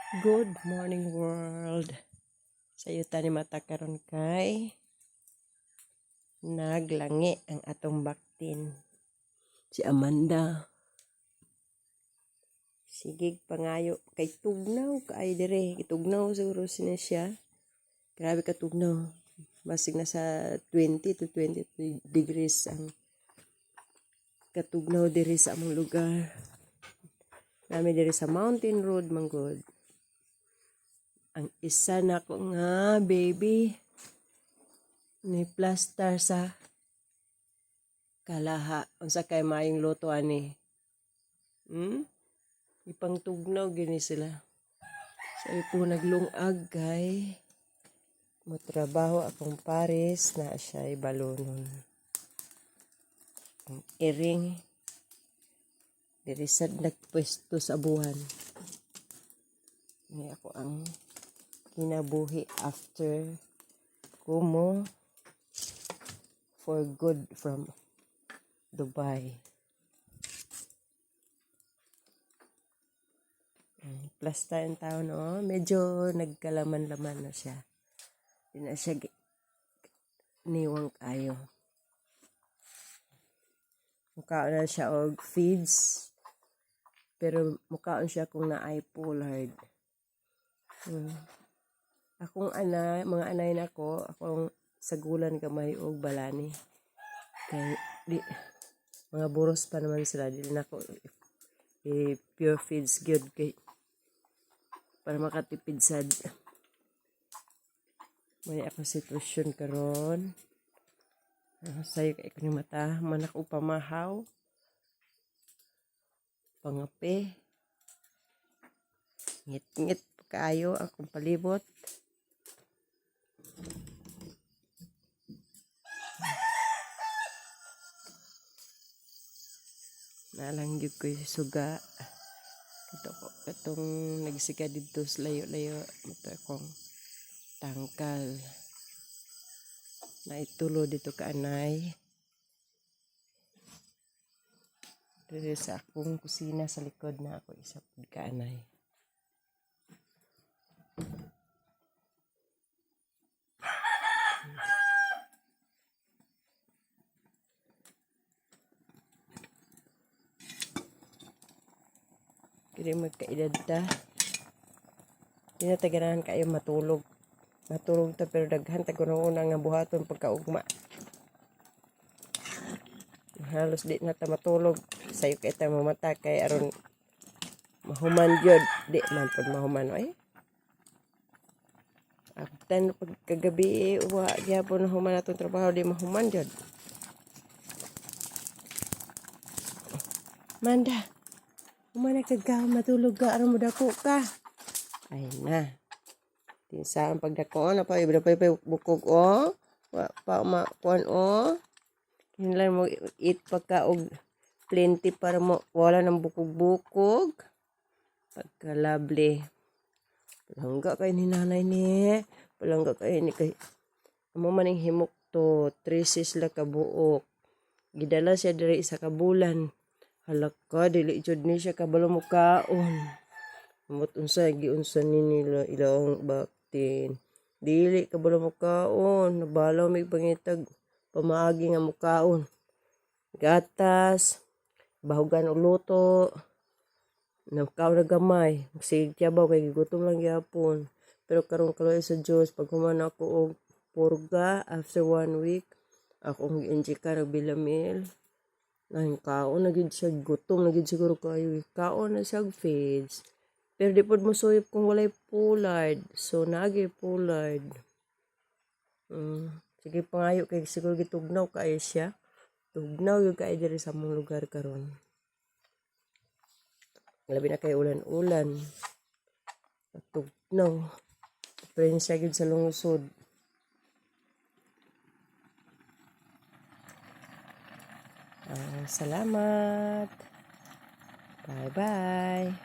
Good morning world. Sayo tani mata karon kay naglangi ang atong baktin. Si Amanda. Sigig pangayo kay tugnaw kay dire. Itugnaw siguro siya. Grabe ka tugnaw. Masig na sa 20 to 22 degrees ang katugnaw dire sa among lugar. Nami dire sa Mountain Road manggod. Ang isa na ko nga baby ni plaster sa kalaha unsa kay maayong luto ani. Ipang tugnaw gini sila. Sabi po naglungag kay mo trabaho akong pares na siya ay balonon. Ang iring dirisad nagpwesto sa buwan. Ni ako ang kinabuhi after kumo for good from Dubai. Plus tayong taon, medyo nagkalaman-laman na siya. Hindi na siya niwang kayo. Mukhaon na siya og feeds. Pero mukhaon siya kung na-ay pollard. Akong mga anay na ko, akong sagulan kamay og balani. Kay mga buros pa naman sila. Dili na ako pure feeds good kay para makatipid sad. May ako sitwasyon karon. Sayo kay ko mata, manak upamahaw. Pangape. Ngit-ngit kaayo akong palibot. Nalang gyud ko suga. Katong nagsika dito sa layo-layo. Ito akong tangkal. Naitulo dito ka anay. Dito sa akong kusina sa likod na ako isa po ka anay. Kaya magkaedad ta. Hindi na taganahan kayo matulog. Matulog ta pero daghan ta kung una nga buhaton pagkaugma. Halos di na ta matulog. Sayo kay ta mamata kay aron mahuman yun. Di man pag mahuman. Ay. After pagkagabi, uwa gyapon na human atong trabaho di mahuman yun. Manda. Umana kagaw matulog ka aron mo dako ka. Ay na. Tinsa ang pagdako na pa ibra pa bukog wa pa makuan kinlan mo eat pagka og plenty para mo wala nang bukog-bukog. Pagka lovely. Palangga kay ni nanay ni. Palangga kay ni kay amo maning himok to 3 sisla ka buok. Gidala siya diri isa ka bulan. Halaka dili jud ni siya kabalo mo kaon. Amot unsa giunsa ni nila ilang baktin. Dili kabalo mo kaon, nabalaw may pangitag pamaagi nga mo kaon. Gatas, bahugan og luto. Nakaw na gamay, sige tiyabaw kay gutom lang gyapon. Pero karon kaloy sa Dios pag human ako og purga after 1 week, akong gi-injika og Bilamil. Nang kaon na gid siya gutom na gid siguro kayo. Kaon na siya feeds. Pero di pod mo suyop kung walay pollard. So nagi pollard. Sige pangayo kay siguro gitugnaw kayo siya. Tugnaw yung kayo diri sa mong lugar karon. Labi na kay ulan-ulan. Tugnaw. Pero siya gid sa lungsod. Salamat. Bye-bye.